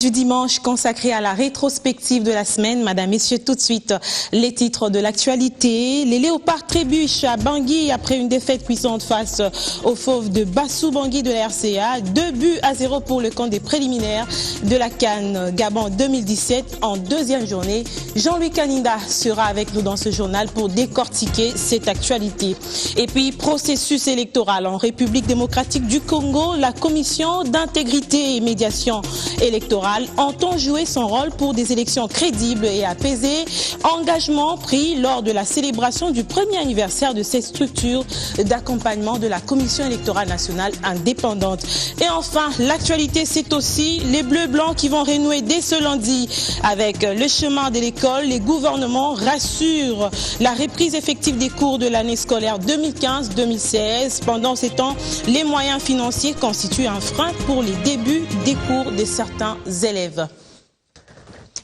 Du dimanche consacré à la rétrospective de la semaine. Madame, Messieurs, tout de suite, les titres de l'actualité. Les Léopards trébuchent à Bangui après une défaite puissante face aux Fauves de Bassou Bangui de la RCA. 2-0 pour le camp des préliminaires de la CAN Gabon 2017 en deuxième journée. Jean-Louis Kaninda sera avec nous dans ce journal pour décortiquer cette actualité. Et puis, processus électoral en République démocratique du Congo. La commission d'intégrité et médiation électorale entend jouer son rôle pour des élections crédibles et apaisées. Engagement pris lors de la célébration du premier anniversaire de cette structure d'accompagnement de la Commission électorale nationale indépendante. Et enfin, l'actualité, c'est aussi les Bleus-Blancs qui vont renouer dès ce lundi avec le chemin de l'école. Les gouvernements rassurent la reprise effective des cours de l'année scolaire 2015-2016. Pendant ces temps, les moyens financiers constituent un frein pour les débuts des cours de certains élèves.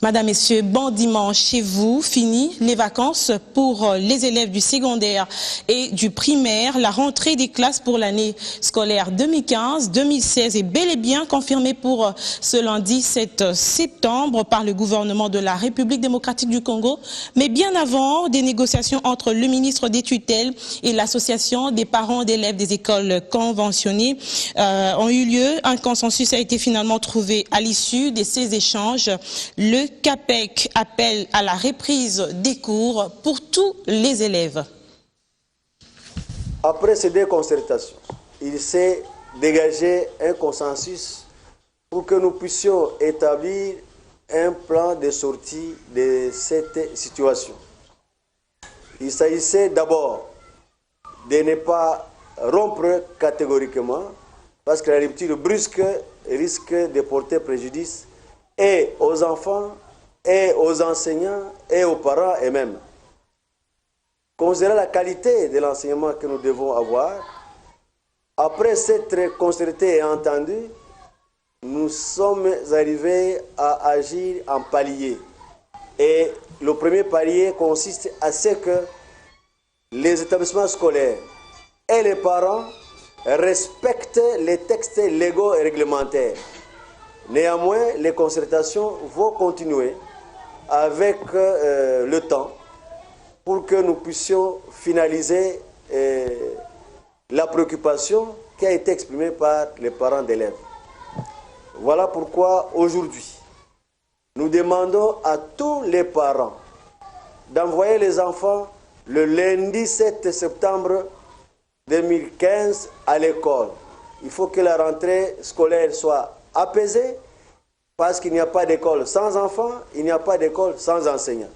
Madame, Messieurs, bon dimanche chez vous. Fini les vacances pour les élèves du secondaire et du primaire. La rentrée des classes pour l'année scolaire 2015-2016 est bel et bien confirmée pour ce lundi 7 septembre par le gouvernement de la République démocratique du Congo. Mais bien avant, des négociations entre le ministre des tutelles et l'association des parents d'élèves des écoles conventionnées ont eu lieu. Un consensus a été finalement trouvé à l'issue de ces échanges. Le CAPEC appelle à la reprise des cours pour tous les élèves. Après ces deux concertations, il s'est dégagé un consensus pour que nous puissions établir un plan de sortie de cette situation. Il s'agissait d'abord de ne pas rompre catégoriquement, parce que la rupture brusque risque de porter préjudice et aux enfants, et aux enseignants, et aux parents eux-mêmes. Considérant la qualité de l'enseignement que nous devons avoir, après s'être concertés et entendus, nous sommes arrivés à agir en paliers. Et le premier palier consiste à ce que les établissements scolaires et les parents respectent les textes légaux et réglementaires. Néanmoins, les concertations vont continuer avec le temps pour que nous puissions finaliser la préoccupation qui a été exprimée par les parents d'élèves. Voilà pourquoi aujourd'hui, nous demandons à tous les parents d'envoyer les enfants le lundi 7 septembre 2015 à l'école. Il faut que la rentrée scolaire soit apaisée, parce qu'il n'y a pas d'école sans enfants, il n'y a pas d'école sans enseignants.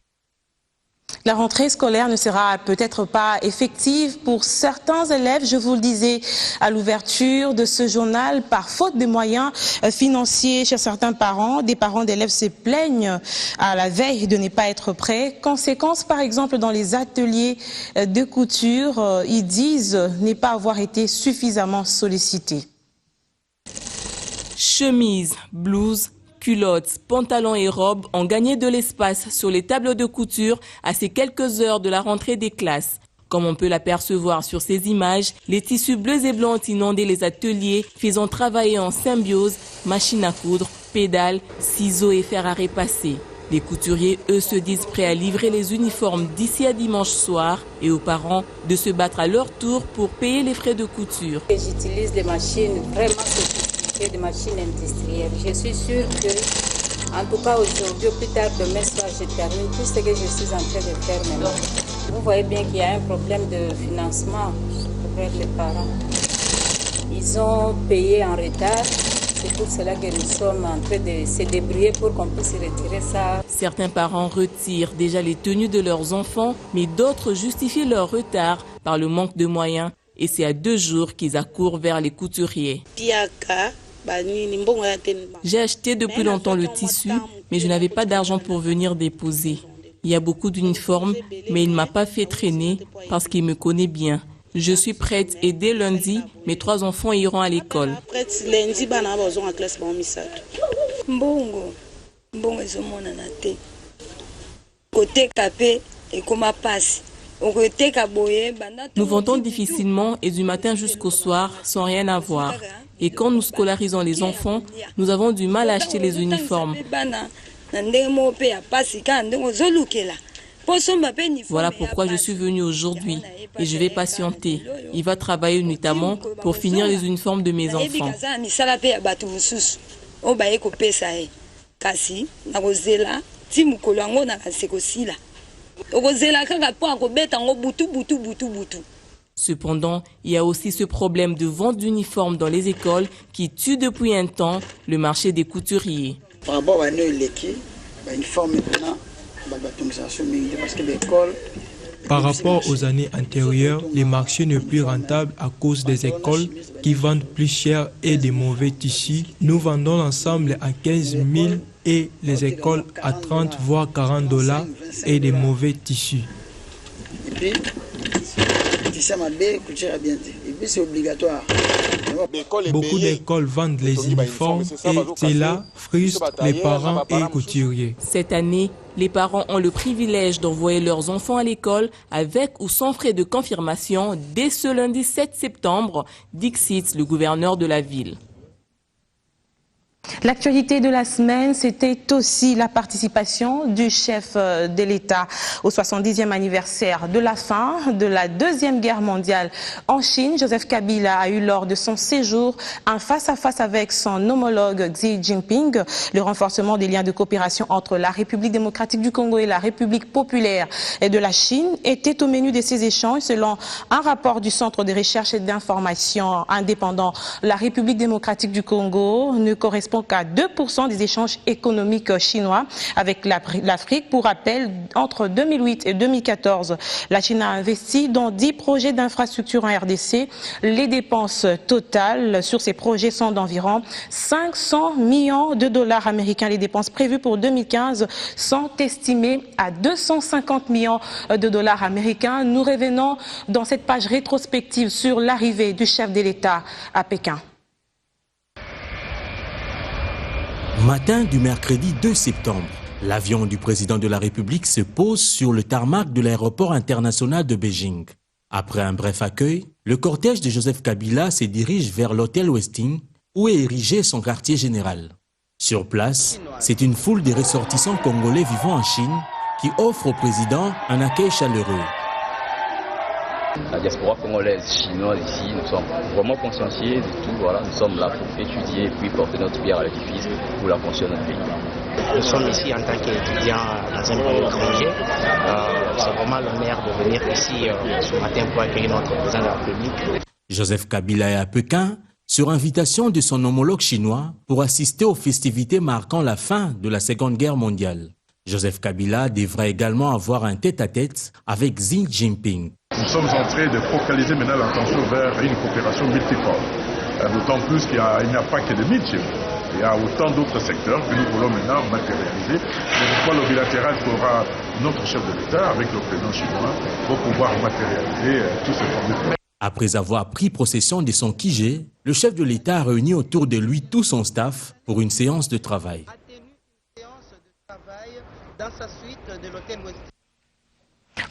La rentrée scolaire ne sera peut-être pas effective pour certains élèves, je vous le disais à l'ouverture de ce journal, par faute de moyens financiers chez certains parents. Des parents d'élèves se plaignent à la veille de ne pas être prêts. Conséquence, par exemple, dans les ateliers de couture, ils disent ne pas avoir été suffisamment sollicités. Chemises, blouses, culottes, pantalons et robes ont gagné de l'espace sur les tables de couture à ces quelques heures de la rentrée des classes. Comme on peut l'apercevoir sur ces images, les tissus bleus et blancs ont inondé les ateliers, faisant travailler en symbiose machine à coudre, pédales, ciseaux et fer à repasser. Les couturiers, eux, se disent prêts à livrer les uniformes d'ici à dimanche soir et aux parents de se battre à leur tour pour payer les frais de couture. J'utilise des machines vraiment sophistiquées, des machines industrielles. Je suis sûre que, en tout cas aujourd'hui, ou plus tard demain soir, je termine tout ce que je suis en train de faire maintenant. Vous voyez bien qu'il y a un problème de financement pour les parents. Ils ont payé en retard. C'est pour cela que nous sommes en train de se débrouiller pour qu'on puisse retirer ça. Certains parents retirent déjà les tenues de leurs enfants, mais d'autres justifient leur retard par le manque de moyens. Et c'est à 2 jours qu'ils accourent vers les couturiers. J'ai acheté depuis longtemps le tissu, mais je n'avais pas d'argent pour venir déposer. Il y a beaucoup d'uniformes, mais il ne m'a pas fait traîner parce qu'il me connaît bien. Je suis prête et dès lundi, mes 3 enfants iront à l'école. Côté capé et comme passe. Nous vendons difficilement et du matin jusqu'au soir sans rien avoir. Et quand nous scolarisons les enfants, nous avons du mal à acheter les uniformes. Voilà pourquoi je suis venue aujourd'hui et je vais patienter. Il va travailler nuitamment pour finir les uniformes de mes enfants. Cependant, il y a aussi ce problème de vente d'uniformes dans les écoles qui tue depuis un temps le marché des couturiers. Par rapport aux années antérieures, les marchés ne sont plus rentables à cause des écoles qui vendent plus cher et des mauvais tissus. Nous vendons l'ensemble à 15 000 et les écoles à 30 voire 40 $ et des mauvais tissus. Beaucoup d'écoles vendent les uniformes et cela frustre les parents et couturiers. Cette année, les parents ont le privilège d'envoyer leurs enfants à l'école avec ou sans frais de confirmation dès ce lundi 7 septembre, dixit le gouverneur de la ville. L'actualité de la semaine, c'était aussi la participation du chef de l'État au 70e anniversaire de la fin de la Deuxième Guerre mondiale en Chine. Joseph Kabila a eu lors de son séjour un face-à-face avec son homologue Xi Jinping. Le renforcement des liens de coopération entre la République démocratique du Congo et la République populaire de la Chine était au menu de ces échanges. Selon un rapport du Centre de recherche et d'information indépendant, la République démocratique du Congo ne correspond qu'à 2% des échanges économiques chinois avec l'Afrique. Pour rappel, entre 2008 et 2014, la Chine a investi dans 10 projets d'infrastructure en RDC. Les dépenses totales sur ces projets sont d'environ 500 millions de dollars américains. Les dépenses prévues pour 2015 sont estimées à 250 millions de dollars américains. Nous revenons dans cette page rétrospective sur l'arrivée du chef de l'État à Pékin. Matin du mercredi 2 septembre, l'avion du président de la République se pose sur le tarmac de l'aéroport international de Beijing. Après un bref accueil, le cortège de Joseph Kabila se dirige vers l'hôtel Westin où est érigé son quartier général. Sur place, c'est une foule de ressortissants congolais vivant en Chine qui offre au président un accueil chaleureux. La diaspora congolaise, chinoise ici, nous sommes vraiment conscienciés de tout. Voilà, nous sommes là pour étudier et puis porter notre pierre à l'édifice pour la fonction de notre pays. Nous sommes ici en tant qu'étudiants dans un pays étranger. C'est vraiment l'honneur de venir ici ce matin pour accueillir notre président de la République. Joseph Kabila est à Pékin sur invitation de son homologue chinois pour assister aux festivités marquant la fin de la Seconde Guerre mondiale. Joseph Kabila devrait également avoir un tête-à-tête avec Xi Jinping. Nous sommes en train de focaliser maintenant l'attention vers une coopération multiforme. D'autant plus qu'il n'y a pas que de métiers. Il y a autant d'autres secteurs que nous voulons maintenant matérialiser. C'est pourquoi le bilatéral qu'aura notre chef de l'État avec le président chinois pour pouvoir matérialiser tous ces formes. Après avoir pris possession de son QG, le chef de l'État a réuni autour de lui tout son staff pour une séance de travail. Dans sa suite de l'hôtel Westin.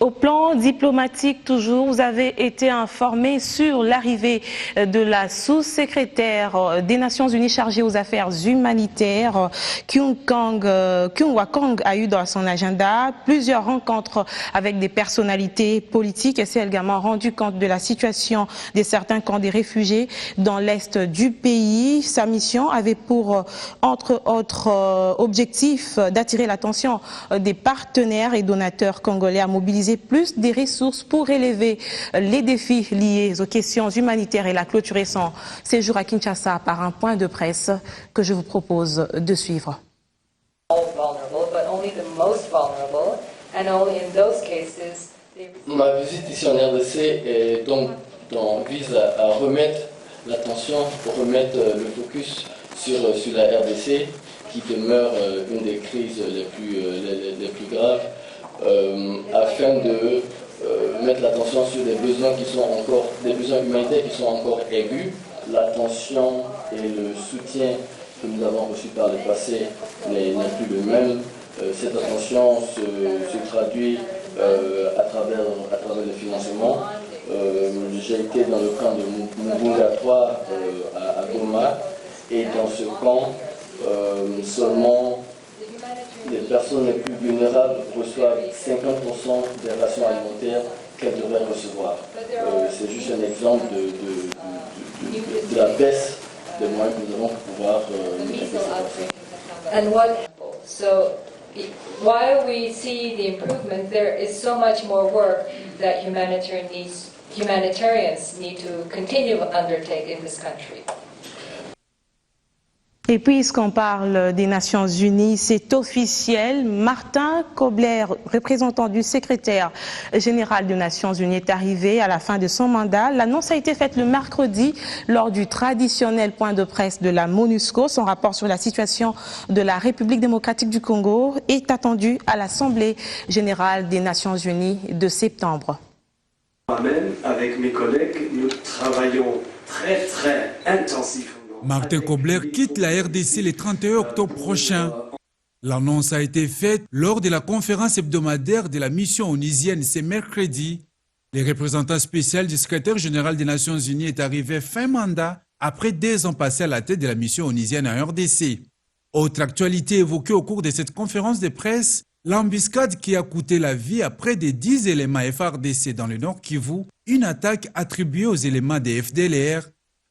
Au plan diplomatique, toujours, vous avez été informé sur l'arrivée de la sous-secrétaire des Nations Unies chargée aux affaires humanitaires. Kyung Wakong a eu dans son agenda plusieurs rencontres avec des personnalités politiques et s'est également rendu compte de la situation de certains camps des réfugiés dans l'est du pays. Sa mission avait pour, entre autres objectifs, d'attirer l'attention des partenaires et donateurs congolais à mobiliser plus des ressources pour relever les défis liés aux questions humanitaires et la clôturer son séjour à Kinshasa par un point de presse que je vous propose de suivre. Ma visite ici en RDC est donc vise à remettre l'attention, remettre le focus sur la RDC qui demeure une des crises les plus graves. Afin de mettre l'attention sur des besoins humanitaires qui sont encore aigus. L'attention et le soutien que nous avons reçu par le passé n'est plus le même. Cette attention se traduit à travers le financement. J'ai été dans le camp de Mbunga 3 à Goma, et dans ce camp, seulement les personnes les plus vulnérables reçoivent 50% des rations alimentaires qu'elles devraient recevoir. C'est juste un exemple de la baisse des moyens que nous avons pour pouvoir aider ces personnes. So while we see the improvement, there is so much more work that humanitarians need to continue to undertake in this country. Et puisqu'on parle des Nations Unies, c'est officiel. Martin Kobler, représentant du secrétaire général des Nations Unies, est arrivé à la fin de son mandat. L'annonce a été faite le mercredi lors du traditionnel point de presse de la MONUSCO. Son rapport sur la situation de la République démocratique du Congo est attendu à l'Assemblée générale des Nations Unies de septembre. Moi-même, avec mes collègues, nous travaillons très intensivement. Martin Kobler quitte la RDC le 31 octobre prochain. L'annonce a été faite lors de la conférence hebdomadaire de la mission onusienne ce mercredi. Le représentant spécial du secrétaire général des Nations Unies est arrivé fin mandat après 2 ans passés à la tête de la mission onusienne en RDC. Autre actualité évoquée au cours de cette conférence de presse, l'embuscade qui a coûté la vie à près de 10 éléments FARDC dans le Nord Kivu, une attaque attribuée aux éléments des FDLR,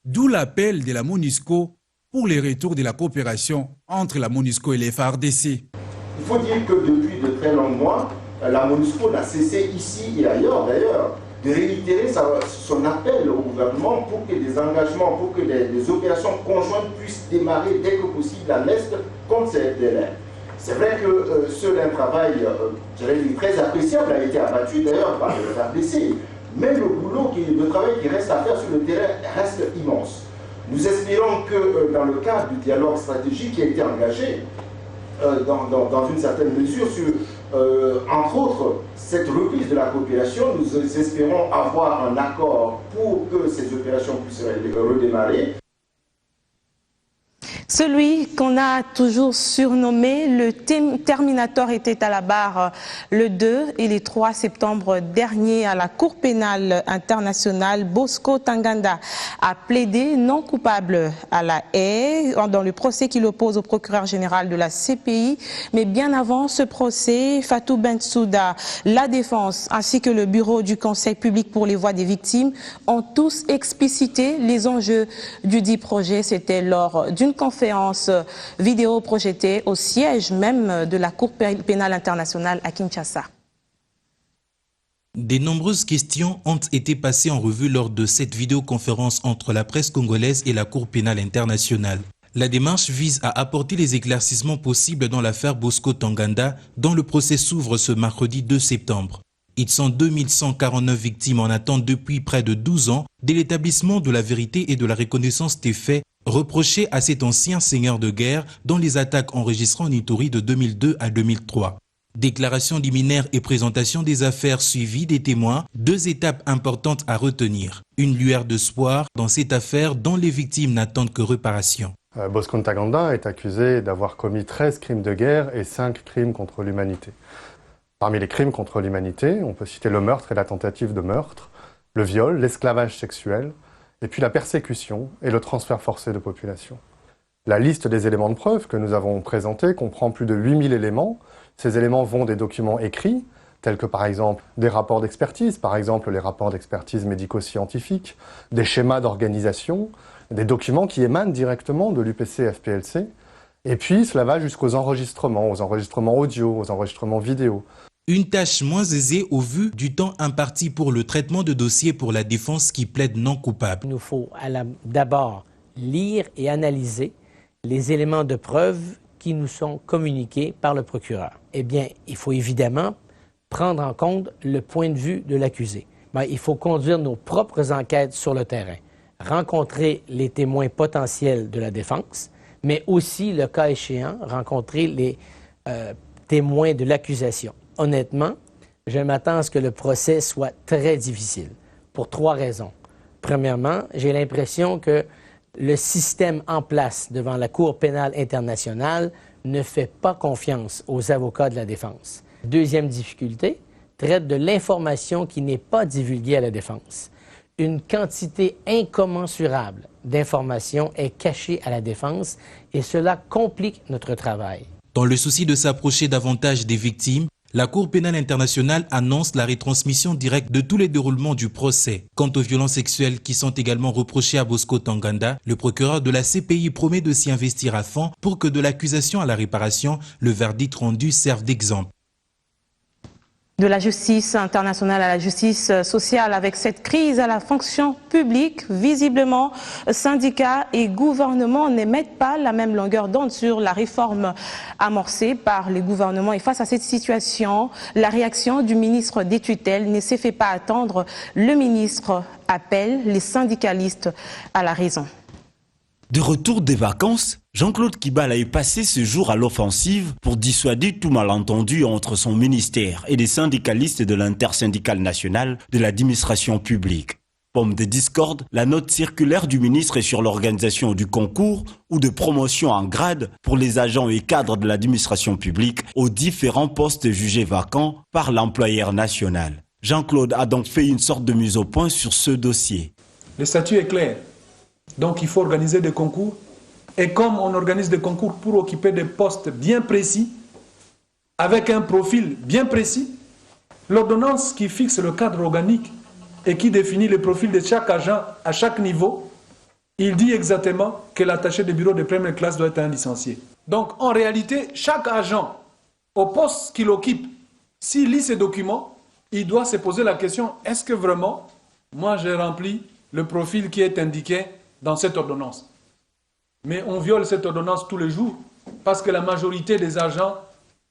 d'où l'appel de la MONUSCO pour le retour de la coopération entre la MONUSCO et les FARDC. Il faut dire que depuis de très longs mois, la MONUSCO n'a cessé ici et ailleurs d'ailleurs de réitérer son appel au gouvernement pour que des engagements, pour que des opérations conjointes puissent démarrer dès que possible à l'Est contre ces FDLR. C'est vrai que seul un travail très appréciable a été abattu d'ailleurs par le FARDC. Mais le travail qui reste à faire sur le terrain reste immense. Nous espérons que dans le cadre du dialogue stratégique qui a été engagé, dans une certaine mesure, sur, entre autres, cette reprise de la coopération, nous espérons avoir un accord pour que ces opérations puissent redémarrer. Celui qu'on a toujours surnommé le Terminator était à la barre le 2 et le 3 septembre dernier à la Cour pénale internationale. Bosco Ntaganda a plaidé non coupable à la haie dans le procès qu'il oppose au procureur général de la CPI. Mais bien avant ce procès, Fatou Bensouda, la défense ainsi que le bureau du Conseil public pour les voix des victimes ont tous explicité les enjeux du dit projet. C'était lors d'une conférence vidéo projetée au siège même de la Cour pénale internationale à Kinshasa. De nombreuses questions ont été passées en revue lors de cette vidéoconférence entre la presse congolaise et la Cour pénale internationale. La démarche vise à apporter les éclaircissements possibles dans l'affaire Bosco Ntaganda, dont le procès s'ouvre ce mercredi 2 septembre. Ils sont 2149 victimes en attente depuis près de 12 ans de l'établissement de la vérité et de la reconnaissance des faits reprochés à cet ancien seigneur de guerre dans les attaques enregistrées en Ituri de 2002 à 2003. Déclaration liminaire et présentation des affaires suivies des témoins, 2 étapes importantes à retenir. Une lueur d'espoir dans cette affaire dont les victimes n'attendent que réparation. Bosco Ntaganda est accusé d'avoir commis 13 crimes de guerre et 5 crimes contre l'humanité. Parmi les crimes contre l'humanité, on peut citer le meurtre et la tentative de meurtre, le viol, l'esclavage sexuel, et puis la persécution et le transfert forcé de population. La liste des éléments de preuve que nous avons présentés comprend plus de 8000 éléments. Ces éléments vont des documents écrits, tels que par exemple des rapports d'expertise, par exemple les rapports d'expertise médico-scientifiques, des schémas d'organisation, des documents qui émanent directement de l'UPC-FPLC, et puis cela va jusqu'aux enregistrements audio, aux enregistrements vidéo. Une tâche moins aisée au vu du temps imparti pour le traitement de dossiers pour la défense qui plaide non coupable. Il nous faut d'abord lire et analyser les éléments de preuve qui nous sont communiqués par le procureur. Eh bien, il faut évidemment prendre en compte le point de vue de l'accusé. Il faut conduire nos propres enquêtes sur le terrain, rencontrer les témoins potentiels de la défense, mais aussi, le cas échéant, rencontrer les témoins de l'accusation. Honnêtement, je m'attends à ce que le procès soit très difficile, pour 3 raisons. Premièrement, j'ai l'impression que le système en place devant la Cour pénale internationale ne fait pas confiance aux avocats de la défense. Deuxième difficulté, traite de l'information qui n'est pas divulguée à la défense. Une quantité incommensurable d'informations est cachée à la défense et cela complique notre travail. Dans le souci de s'approcher davantage des victimes, la Cour pénale internationale annonce la retransmission directe de tous les déroulements du procès. Quant aux violences sexuelles qui sont également reprochées à Bosco Tanganda, le procureur de la CPI promet de s'y investir à fond pour que de l'accusation à la réparation, le verdict rendu serve d'exemple. De la justice internationale à la justice sociale, avec cette crise à la fonction publique, visiblement, syndicats et gouvernements n'émettent pas la même longueur d'onde sur la réforme amorcée par les gouvernements. Et face à cette situation, la réaction du ministre des tutelles ne s'est fait pas attendre. Le ministre appelle les syndicalistes à la raison. De retour des vacances, Jean-Claude Kibala est passé ce jour à l'offensive pour dissuader tout malentendu entre son ministère et les syndicalistes de l'intersyndicale nationale de l'administration publique. Pomme de discorde, la note circulaire du ministre est sur l'organisation du concours ou de promotion en grade pour les agents et cadres de l'administration publique aux différents postes jugés vacants par l'employeur national. Jean-Claude a donc fait une sorte de mise au point sur ce dossier. Le statut est clair. Donc il faut organiser des concours. Et comme on organise des concours pour occuper des postes bien précis, avec un profil bien précis, l'ordonnance qui fixe le cadre organique et qui définit le profil de chaque agent à chaque niveau, il dit exactement que l'attaché de bureau de première classe doit être un licencié. Donc en réalité, chaque agent au poste qu'il occupe, s'il lit ces documents, il doit se poser la question, est-ce que vraiment, moi j'ai rempli le profil qui est indiqué dans cette ordonnance? Mais on viole cette ordonnance tous les jours parce que la majorité des agents,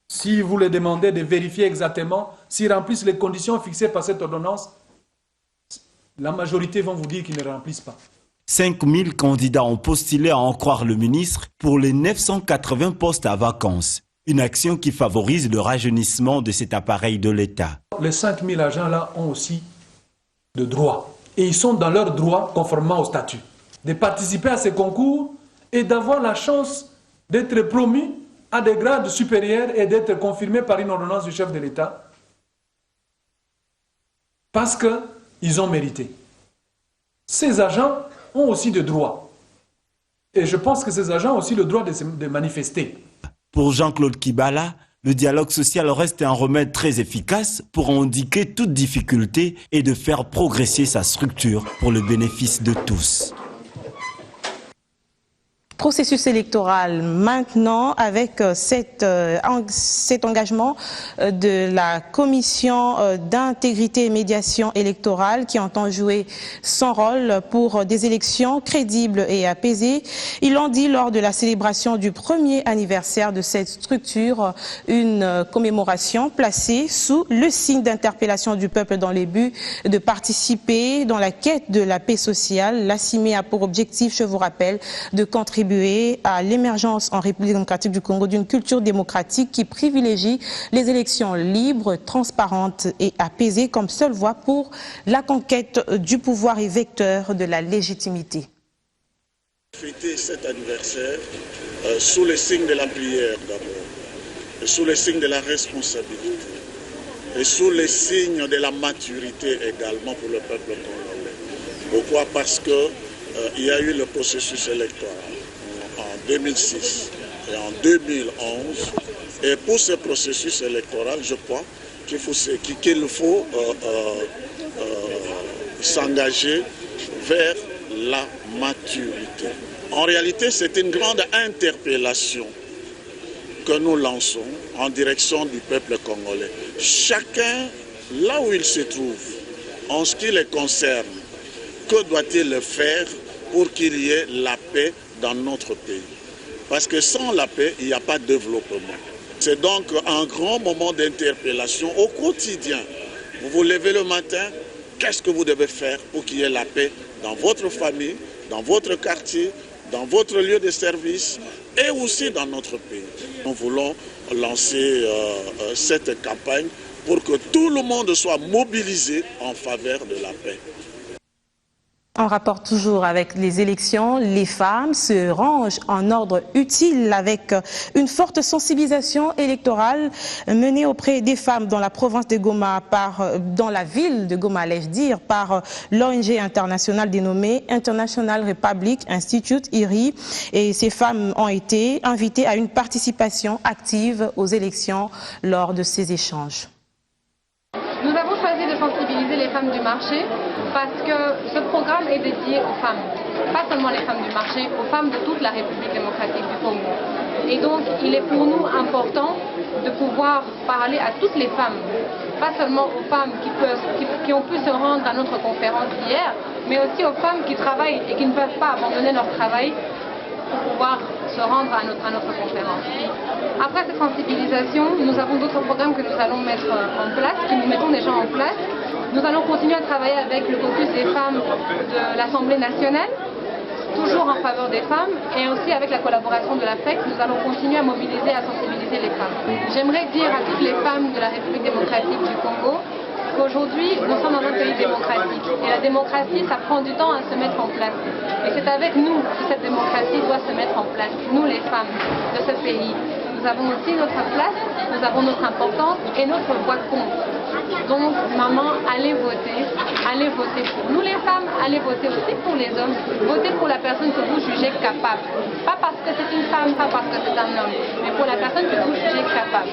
si vous les demandez de vérifier exactement s'ils remplissent les conditions fixées par cette ordonnance, la majorité vont vous dire qu'ils ne remplissent pas. 5000 candidats ont postulé à en croire le ministre pour les 980 postes à vacances. Une action qui favorise le rajeunissement de cet appareil de l'État. Les 5000 agents-là ont aussi de droits. Et ils sont dans leurs droits conformément au statut. De participer à ces concours et d'avoir la chance d'être promus à des grades supérieurs et d'être confirmés par une ordonnance du chef de l'État. Parce qu'ils ont mérité. Ces agents ont aussi des droits. Et je pense que ces agents ont aussi le droit de manifester. Pour Jean-Claude Kibala, le dialogue social reste un remède très efficace pour endiguer toute difficulté et de faire progresser sa structure pour le bénéfice de tous. Processus électoral maintenant avec cet engagement de la commission d'intégrité et médiation électorale qui entend jouer son rôle pour des élections crédibles et apaisées. Ils l'ont dit lors de la célébration du premier anniversaire de cette structure, une commémoration placée sous le signe d'interpellation du peuple dans les buts de participer dans la quête de la paix sociale. La CIMI a pour objectif, je vous rappelle, de contribuer à l'émergence en République démocratique du Congo d'une culture démocratique qui privilégie les élections libres, transparentes et apaisées comme seule voie pour la conquête du pouvoir et vecteur de la légitimité. Fêter cet anniversaire sous le signe de la prière d'abord, sous le signe de la responsabilité et sous le signe de la maturité également pour le peuple congolais. Pourquoi? Parce que il y a eu le processus électoral en 2006 et en 2011. Et pour ce processus électoral, je crois qu'il faut s'engager vers la maturité. En réalité, c'est une grande interpellation que nous lançons en direction du peuple congolais. Chacun, là où il se trouve, en ce qui les concerne, que doit-il faire pour qu'il y ait la paix dans notre pays? Parce que sans la paix, il n'y a pas de développement. C'est donc un grand moment d'interpellation au quotidien. Vous vous levez le matin, qu'est-ce que vous devez faire pour qu'il y ait la paix dans votre famille, dans votre quartier, dans votre lieu de service et aussi dans notre pays? Nous voulons lancer cette campagne pour que tout le monde soit mobilisé en faveur de la paix. On rapporte toujours avec les élections, les femmes se rangent en ordre utile avec une forte sensibilisation électorale menée auprès des femmes dans la province de Goma, dans la ville de Goma, allais-je dire, par l'ONG internationale dénommée International Republic Institute, IRI. Et ces femmes ont été invitées à une participation active aux élections lors de ces échanges. Nous avons choisi de sensibiliser les femmes du marché parce que ce programme est dédié aux femmes, pas seulement les femmes du marché, aux femmes de toute la République démocratique du Congo. Et donc, il est pour nous important de pouvoir parler à toutes les femmes, pas seulement aux femmes qui ont pu se rendre à notre conférence hier, mais aussi aux femmes qui travaillent et qui ne peuvent pas abandonner leur travail pour pouvoir se rendre à notre conférence. Après cette sensibilisation, nous avons d'autres programmes que nous allons mettre en place, que nous mettons déjà en place. Nous allons continuer à travailler avec le caucus des femmes de l'Assemblée nationale, toujours en faveur des femmes, et aussi avec la collaboration de la FEC, nous allons continuer à mobiliser et à sensibiliser les femmes. J'aimerais dire à toutes les femmes de la République démocratique du Congo qu'aujourd'hui, nous sommes dans un pays démocratique. Et la démocratie, ça prend du temps à se mettre en place. Et c'est avec nous que cette démocratie doit se mettre en place, nous les femmes de ce pays. Nous avons aussi notre place, nous avons notre importance et notre voix compte. Donc, maman, allez voter pour nous les femmes, allez voter aussi pour les hommes, votez pour la personne que vous jugez capable. Pas parce que c'est une femme, pas parce que c'est un homme, mais pour la personne que vous jugez capable.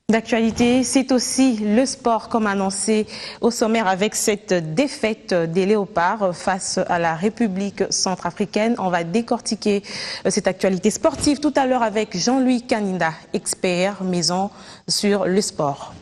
D'actualité, c'est aussi le sport comme annoncé au sommaire avec cette défaite des Léopards face à la République centrafricaine. On va décortiquer cette actualité sportive tout à l'heure avec Jean-Louis Kaninda, expert maison sur le sport.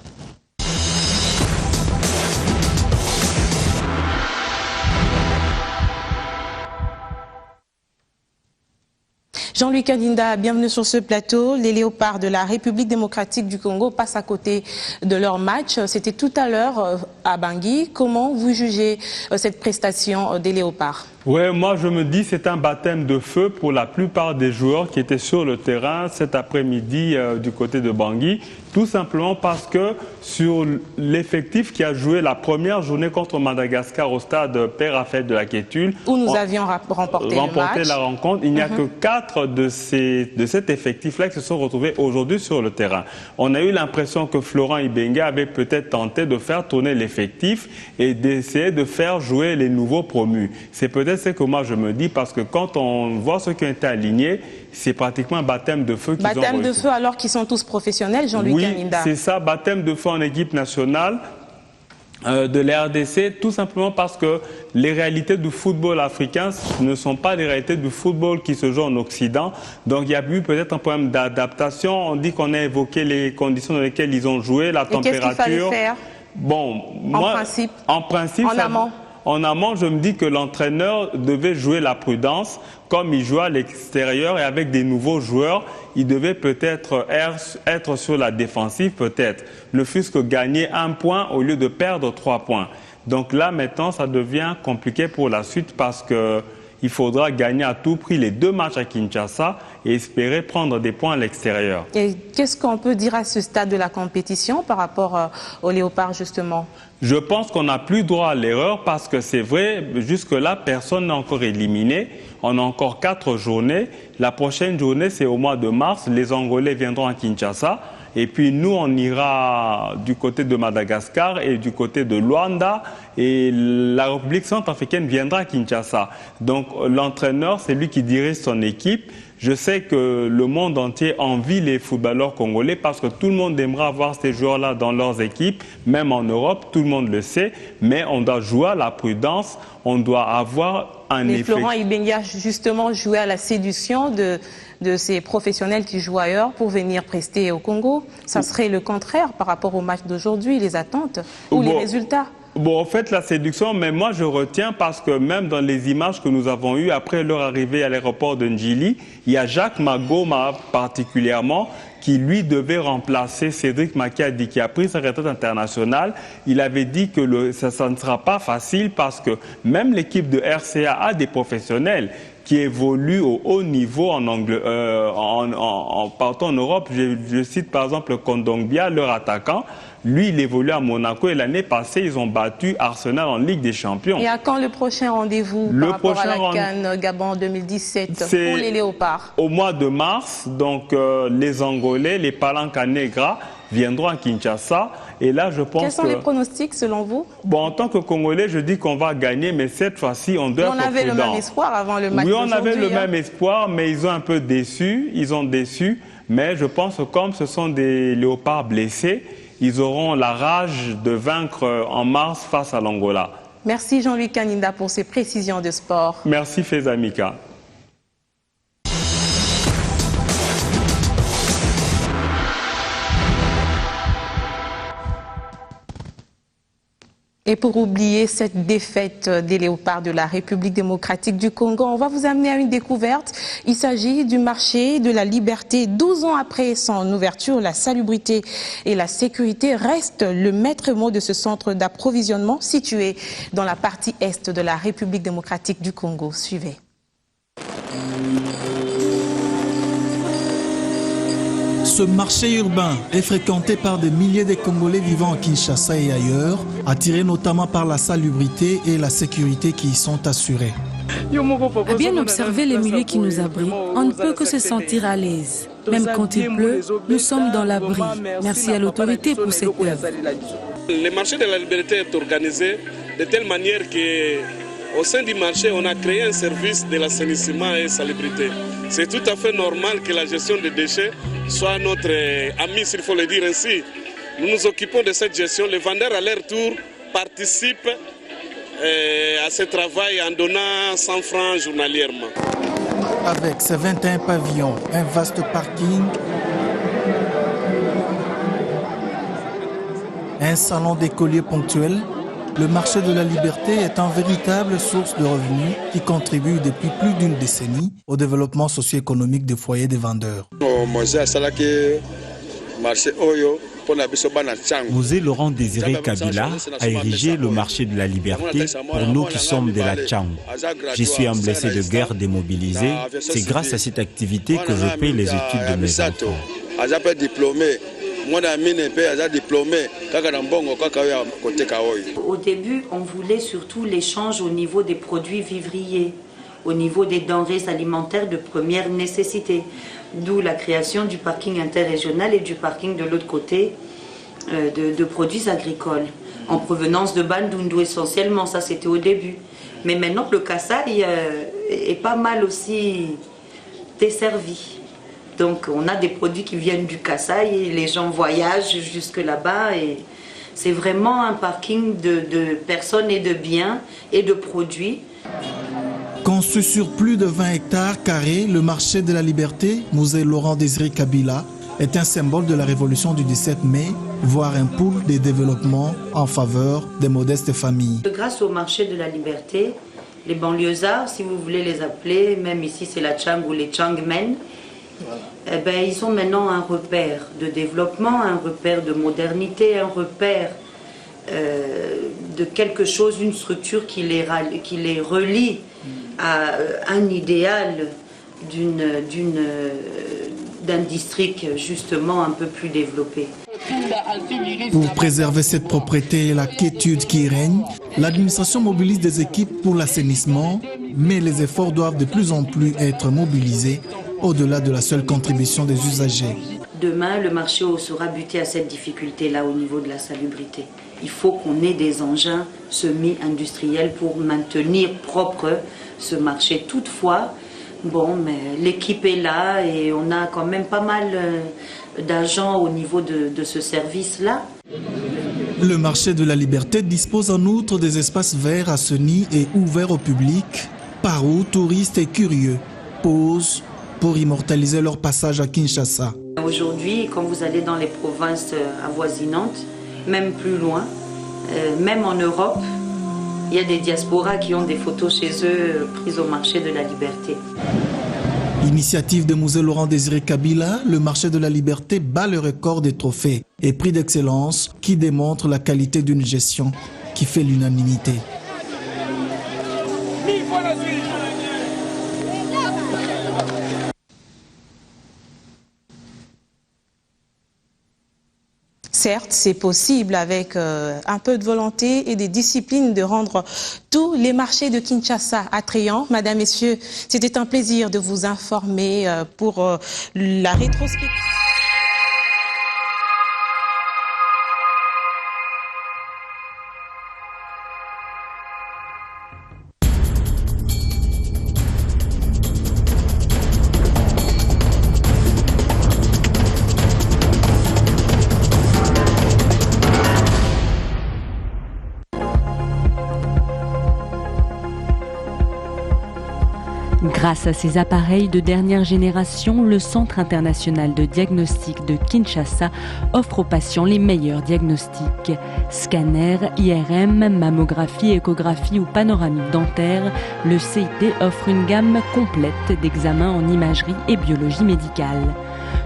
Jean-Louis Kaninda, bienvenue sur ce plateau. Les Léopards de la République démocratique du Congo passent à côté de leur match. C'était tout à l'heure à Bangui. Comment vous jugez cette prestation des Léopards ? Oui, moi je me dis c'est un baptême de feu pour la plupart des joueurs qui étaient sur le terrain cet après-midi du côté de Bangui. Tout simplement parce que sur l'effectif qui a joué la première journée contre Madagascar au stade Père Raphaël de la Quétule, où nous avions remporté la rencontre, il n'y a que 4 de cet effectif-là qui se sont retrouvés aujourd'hui sur le terrain. On a eu l'impression que Florent Ibenga avait peut-être tenté de faire tourner l'effectif et d'essayer de faire jouer les nouveaux promus. C'est peut-être ce que moi je me dis, parce que quand on voit ceux qui ont été alignés, c'est pratiquement un baptême de feu qu'ils ont reçu. Baptême de feu alors qu'ils sont tous professionnels, Jean-Louis Kaninda. Oui, c'est ça, baptême de feu en équipe nationale de la RDC, tout simplement parce que les réalités du football africain ne sont pas les réalités du football qui se joue en Occident. Donc il y a eu peut-être un problème d'adaptation. On dit qu'on a évoqué les conditions dans lesquelles ils ont joué, la température. Qu'est-ce qu'il fallait faire? Bon, en principe, en amont, je me dis que l'entraîneur devait jouer la prudence, comme il joue à l'extérieur et avec des nouveaux joueurs, il devait peut-être être sur la défensive, peut-être. Ne fût-ce que gagner 1 point au lieu de perdre 3 points. Donc là, maintenant, ça devient compliqué pour la suite parce qu'il faudra gagner à tout prix les 2 matchs à Kinshasa et espérer prendre des points à l'extérieur. Et qu'est-ce qu'on peut dire à ce stade de la compétition par rapport aux Léopards, justement ? Je pense qu'on n'a plus droit à l'erreur parce que c'est vrai, jusque-là, personne n'est encore éliminé. On a encore 4 journées. La prochaine journée, c'est au mois de mars. Les Angolais viendront à Kinshasa. Et puis nous, on ira du côté de Madagascar et du côté de Luanda. Et la République centrafricaine viendra à Kinshasa. Donc l'entraîneur, c'est lui qui dirige son équipe. Je sais que le monde entier envie les footballeurs congolais parce que tout le monde aimerait avoir ces joueurs-là dans leurs équipes, même en Europe, tout le monde le sait. Mais on doit jouer à la prudence, on doit avoir un effet. Florent Ibenga, justement, jouer à la séduction de ces professionnels qui jouent ailleurs pour venir prester au Congo. Ça serait le contraire par rapport au match d'aujourd'hui, les attentes ou les résultats. Bon, en fait, la séduction, mais moi je retiens parce que même dans les images que nous avons eues après leur arrivée à l'aéroport de Njili, il y a Jacques Magoma particulièrement qui lui devait remplacer Cédric Makiadi qui a pris sa retraite internationale. Il avait dit que ça ne sera pas facile parce que même l'équipe de RCA a des professionnels qui évoluent au haut niveau partout en Europe. Je cite par exemple Kondogbia, leur attaquant. Lui, il évolue à Monaco et l'année passée, ils ont battu Arsenal en Ligue des Champions. Et à quand le prochain rendez-vous par rapport à la CAN Gabon 2017 pour les Léopards? Au mois de mars, donc les Angolais, les Palanca Negra viendront à Kinshasa. Et là, je pense Quels sont les pronostics selon vous? Bon, en tant que Congolais, je dis qu'on va gagner, mais cette fois-ci, on doit être prudent. On avait le même espoir avant le match. Oui, on avait le même espoir, mais ils ont un peu déçu. Ils ont déçu. Mais je pense que comme ce sont des léopards blessés, ils auront la rage de vaincre en mars face à l'Angola. Merci Jean-Louis Kaninda pour ces précisions de sport. Merci Fezamika. Et pour oublier cette défaite des léopards de la République démocratique du Congo, on va vous amener à une découverte. Il s'agit du marché de la liberté. 12 ans après son ouverture, la salubrité et la sécurité restent le maître mot de ce centre d'approvisionnement situé dans la partie est de la République démocratique du Congo. Suivez. Ce marché urbain est fréquenté par des milliers de Congolais vivant à Kinshasa et ailleurs, attirés notamment par la salubrité et la sécurité qui y sont assurées. À bien observer les milieux qui nous abritent, on ne peut que se sentir à l'aise. Même quand il pleut, nous sommes dans l'abri. Merci à l'autorité pour cette œuvre. Le marché de la liberté est organisé de telle manière qu'au sein du marché, on a créé un service de l'assainissement et salubrité. C'est tout à fait normal que la gestion des déchets soit notre ami, s'il faut le dire ainsi. Nous nous occupons de cette gestion. Les vendeurs à leur tour participent à ce travail en donnant 100 francs journalièrement. Avec ses 21 pavillons, un vaste parking, un salon d'écoliers ponctuel, le marché de la liberté est une véritable source de revenus qui contribue depuis plus d'une décennie au développement socio-économique des foyers des vendeurs. Mosé Laurent Désiré Kabila a érigé le marché de la liberté pour nous qui sommes de la Tchang. Je suis un blessé de guerre démobilisé. C'est grâce à cette activité que je paye les études de mes enfants. Au début, on voulait surtout l'échange au niveau des produits vivriers, au niveau des denrées alimentaires de première nécessité, d'où la création du parking interrégional et du parking de l'autre côté de produits agricoles, en provenance de Bandundu essentiellement, ça c'était au début. Mais maintenant le Kasaï est pas mal aussi desservi. Donc on a des produits qui viennent du Kasaï et les gens voyagent jusque là-bas et c'est vraiment un parking de personnes et de biens et de produits. Conçu sur plus de 20 hectares carrés, le marché de la liberté, Mosé Laurent Désiré Kabila, est un symbole de la révolution du 17 mai, voire un pôle de développement en faveur des modestes familles. Grâce au marché de la liberté, les banlieusards, si vous voulez les appeler, même ici c'est la Tchang ou les Tchangmen, eh ben, ils ont maintenant un repère de développement, un repère de modernité, un repère de quelque chose, une structure qui les relie à un idéal d'un district justement un peu plus développé. Pour préserver cette propreté et la quiétude qui règne, l'administration mobilise des équipes pour l'assainissement, mais les efforts doivent de plus en plus être mobilisés au-delà de la seule contribution des usagers. Demain, le marché sera buté à cette difficulté-là au niveau de la salubrité. Il faut qu'on ait des engins semi-industriels pour maintenir propre ce marché. Toutefois, bon, mais l'équipe est là et on a quand même pas mal d'agents au niveau de ce service-là. Le marché de la liberté dispose en outre des espaces verts assainis et ouverts au public, par où touristes et curieux posent pour immortaliser leur passage à Kinshasa. Aujourd'hui, quand vous allez dans les provinces avoisinantes, même plus loin, même en Europe, il y a des diasporas qui ont des photos chez eux prises au marché de la liberté. Initiative de Mosé Laurent Désiré Kabila, le marché de la liberté bat le record des trophées et prix d'excellence qui démontre la qualité d'une gestion qui fait l'unanimité. Certes, c'est possible avec un peu de volonté et des disciplines de rendre tous les marchés de Kinshasa attrayants. Madame, Messieurs, c'était un plaisir de vous informer pour la rétrospective. Grâce à ces appareils de dernière génération, le Centre international de diagnostic de Kinshasa offre aux patients les meilleurs diagnostics. Scanner, IRM, mammographie, échographie ou panoramique dentaire, le CID offre une gamme complète d'examens en imagerie et biologie médicale.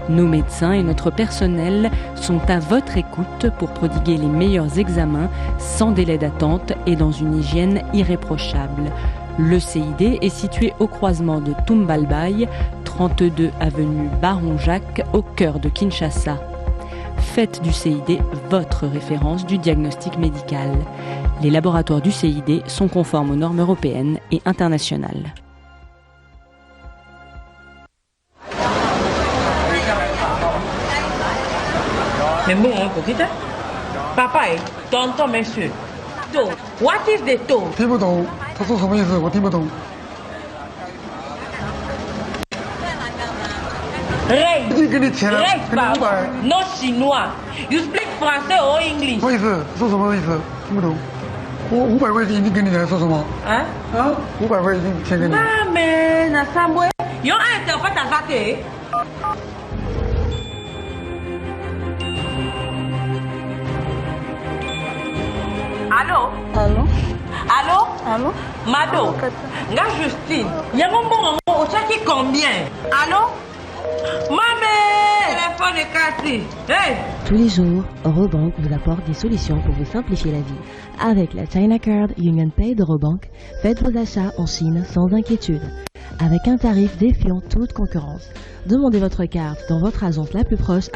Nos médecins et notre personnel sont à votre écoute pour prodiguer les meilleurs examens sans délai d'attente et dans une hygiène irréprochable. Le CID est situé au croisement de Tumbalbaye, 32 avenue Baron Jacques, au cœur de Kinshasa. Faites du CID votre référence du diagnostic médical. Les laboratoires du CID sont conformes aux normes européennes et internationales. Mais bon, papa, tonton, monsieur. What is the toe? 听不懂，他说什么意思？我听不懂。 Reste, 已经给你钱了， reste 给你pas. 500。 No chinois. You speak français or English? 什么意思？说什么意思？听不懂。我500块已经给你了，说什么？啊？500块已经钱给你。Ah mais na samwe. Yo interprète à zate. Allô? Allô? Allô? Allô? Mado? Nga Justine. Yango mbongo o chaki combien? Allô? Mamé! Téléphone est cassé. Hey! Tous les jours, Eurobank vous apporte des solutions pour vous simplifier la vie. Avec la China Card Union Pay d'Eurobank, faites vos achats en Chine sans inquiétude. Avec un tarif défiant toute concurrence. Demandez votre carte dans votre agence la plus proche.